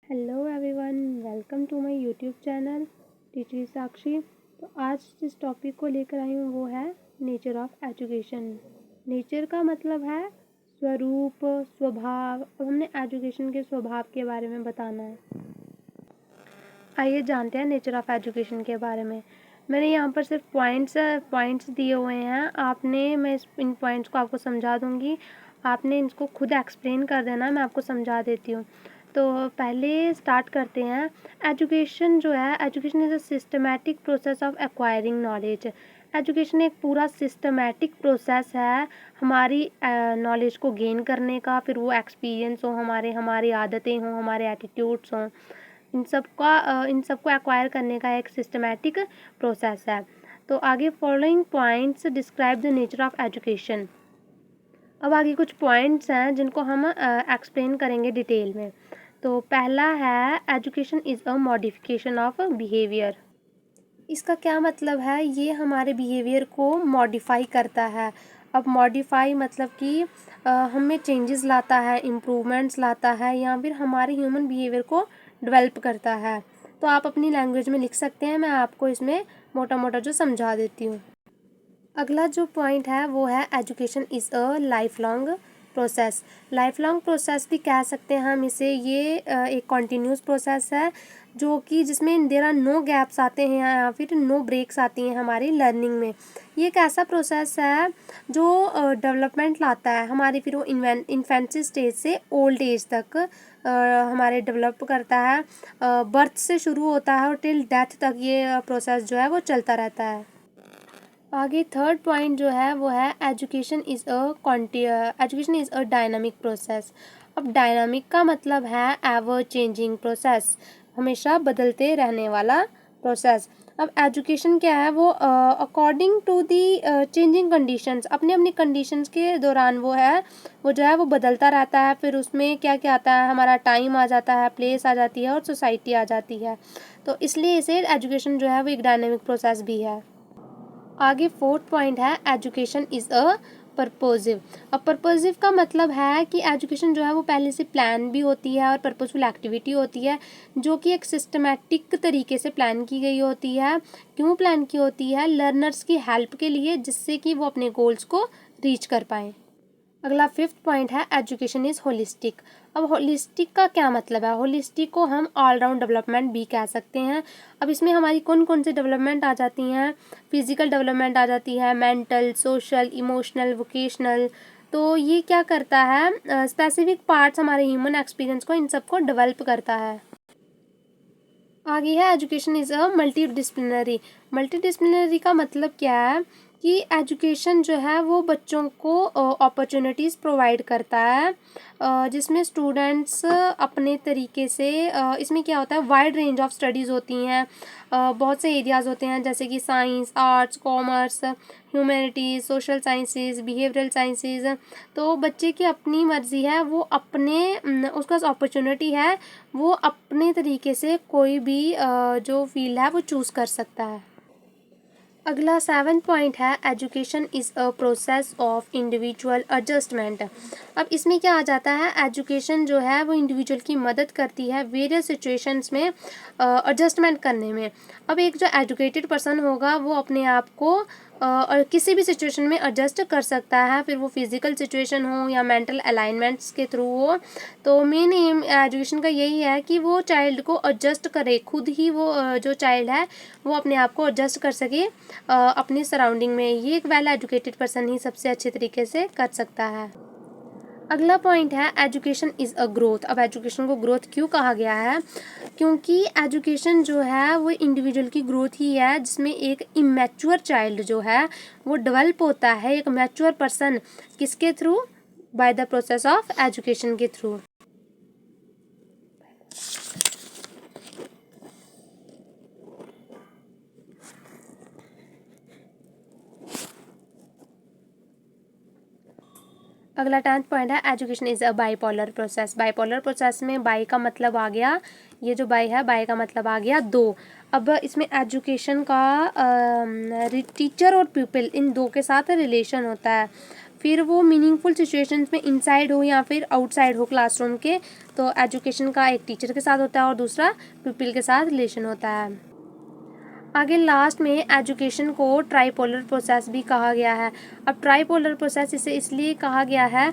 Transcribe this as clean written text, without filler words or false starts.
Hello everyone, welcome to my YouTube channel teacher Sakshi. तो आज जिस टॉपिक को लेकर आई हूँ वो है नेचर ऑफ एजुकेशन। नेचर का मतलब है स्वरूप, स्वभाव। अब हमने एजुकेशन के स्वभाव के बारे में बताना है। आइए जानते हैं नेचर ऑफ एजुकेशन के बारे में। मैंने यहाँ पर सिर्फ पॉइंट्स दिए हुए हैं। मैं इन पॉइंट्स को आपको समझा दूँगी, आपने इनको खुद एक्सप्लेन कर देना, मैं आपको समझा देती हूँ। तो पहले स्टार्ट करते हैं। एजुकेशन जो है, education is a systematic process of acquiring knowledge. Education एक पूरा सिस्टमैटिक प्रोसेस है हमारी नॉलेज को गेन करने का। फिर वो एक्सपीरियंस हो, हमारी आदतें हों, हमारे एटीट्यूड्स हों, इन सबको एक्वायर करने का एक सिस्टमैटिक प्रोसेस है। तो आगे following points describe the nature of education. अब आगे कुछ पॉइंट्स हैं जिनको हम एक्सप्लेन करेंगे डिटेल में। तो पहला है education is a modification of behaviour. इसका क्या मतलब है? ये हमारे बिहेवियर को मॉडिफाई करता है। अब मॉडिफाई मतलब कि हमें चेंजेस लाता है, इम्प्रूवमेंट्स लाता है, या फिर हमारे ह्यूमन बिहेवियर को डेवलप करता है। तो आप अपनी लैंग्वेज में लिख सकते हैं, मैं आपको इसमें मोटा मोटा जो समझा देती हूँ। अगला जो पॉइंट है वो है education is a life long process. Life long process भी कह सकते हैं हम इसे। ये एक कॉन्टीन्यूस प्रोसेस है जो कि जिसमें देयर आर नो गैप्स आते हैं या फिर नो ब्रेक्स आती हैं हमारी लर्निंग में। ये एक ऐसा प्रोसेस है जो डेवलपमेंट लाता है हमारी, फिर वो इन्फेंसी स्टेज से ओल्ड एज तक हमारे डेवलप करता है। बर्थ से शुरू होता है और टिल डेथ तक ये प्रोसेस जो है वो चलता रहता है। आगे थर्ड पॉइंट जो है वो है education is a dynamic process. अब डायनामिक का मतलब है एवर चेंजिंग प्रोसेस, हमेशा बदलते रहने वाला प्रोसेस। अब एजुकेशन क्या है? वो according to the changing conditions, अपनी अपनी कंडीशंस के दौरान वो जो है वो बदलता रहता है। फिर उसमें क्या क्या आता है? हमारा टाइम आ जाता है, प्लेस आ जाती है और सोसाइटी आ जाती है। तो इसलिए इसे एजुकेशन जो है वो एक डायनामिक प्रोसेस भी है। आगे फोर्थ पॉइंट है एजुकेशन इज़ अ पर्पोजिव। अब पर्पोजिव का मतलब है कि एजुकेशन जो है वो पहले से प्लान भी होती है और पर्पसफुल एक्टिविटी होती है जो कि एक सिस्टमैटिक तरीके से प्लान की गई होती है। क्यों प्लान की होती है? लर्नर्स की हेल्प के लिए, जिससे कि वो अपने गोल्स को रीच कर पाएँ। अगला फिफ्थ पॉइंट है एजुकेशन इज़ होलिस्टिक। अब होलिस्टिक का क्या मतलब है? होलिस्टिक को हम ऑलराउंड डेवलपमेंट भी कह सकते हैं। अब इसमें हमारी कौन कौन सी डेवलपमेंट आ जाती हैं? फिजिकल डेवलपमेंट आ जाती है, मेंटल, सोशल, इमोशनल, वोकेशनल। तो ये क्या करता है? स्पेसिफिक पार्ट्स हमारे ह्यूमन एक्सपीरियंस को, इन सबको डेवलप करता है। आगे है education is a multi disciplinary. Multi disciplinary का मतलब क्या है कि एजुकेशन जो है वो बच्चों को अपॉर्चुनिटीज़ प्रोवाइड करता है, जिसमें स्टूडेंट्स अपने तरीके से इसमें क्या होता है, वाइड रेंज ऑफ स्टडीज़ होती हैं। बहुत से एरियाज़ होते हैं जैसे कि science, arts, commerce, humanities, social sciences, behavioural sciences. तो बच्चे की अपनी मर्ज़ी है, वो उसका अपॉर्चुनिटी है, वो अपने तरीके से कोई भी जो फील्ड है वो चूज़ कर सकता है। अगला 7th पॉइंट है education is a process of individual adjustment. अब इसमें क्या आ जाता है? एजुकेशन जो है वो इंडिविजुअल की मदद करती है वेरियस सिचुएशंस में एडजस्टमेंट करने में। अब एक जो एजुकेटेड पर्सन होगा वो अपने आप को और किसी भी सिचुएशन में एडजस्ट कर सकता है, फिर वो फिज़िकल सिचुएशन हो या मेंटल अलाइनमेंट्स के थ्रू हो। तो मेन एम एजुकेशन का यही है कि वो चाइल्ड को एडजस्ट करे, खुद ही वो जो चाइल्ड है वो अपने आप को एडजस्ट कर सके अपनी सराउंडिंग में। ये एक वेल एजुकेटेड पर्सन ही सबसे अच्छे तरीके से कर सकता है। अगला पॉइंट है एजुकेशन इज़ अ ग्रोथ। अब एजुकेशन को ग्रोथ क्यों कहा गया है? क्योंकि एजुकेशन जो है वो इंडिविजुअल की ग्रोथ ही है, जिसमें एक इमेच्योर चाइल्ड जो है वो डेवलप होता है एक मैच्योर पर्सन। किसके through? By the process of education के थ्रू। अगला 10th पॉइंट है education is a bipolar process. Bipolar process में बाई का मतलब आ गया, ये जो बाई है, बाई का मतलब आ गया दो। अब इसमें एजुकेशन का टीचर और पीपल, इन दो के साथ रिलेशन होता है। फिर वो मीनिंगफुल सिचुएशंस में इनसाइड हो या फिर आउटसाइड हो क्लासरूम के, तो एजुकेशन का एक टीचर के साथ होता है और दूसरा प्यूपिल के साथ रिलेशन होता है। आगे लास्ट में एजुकेशन को ट्राइपोलर प्रोसेस भी कहा गया है। अब ट्राइपोलर प्रोसेस इसे इसलिए कहा गया है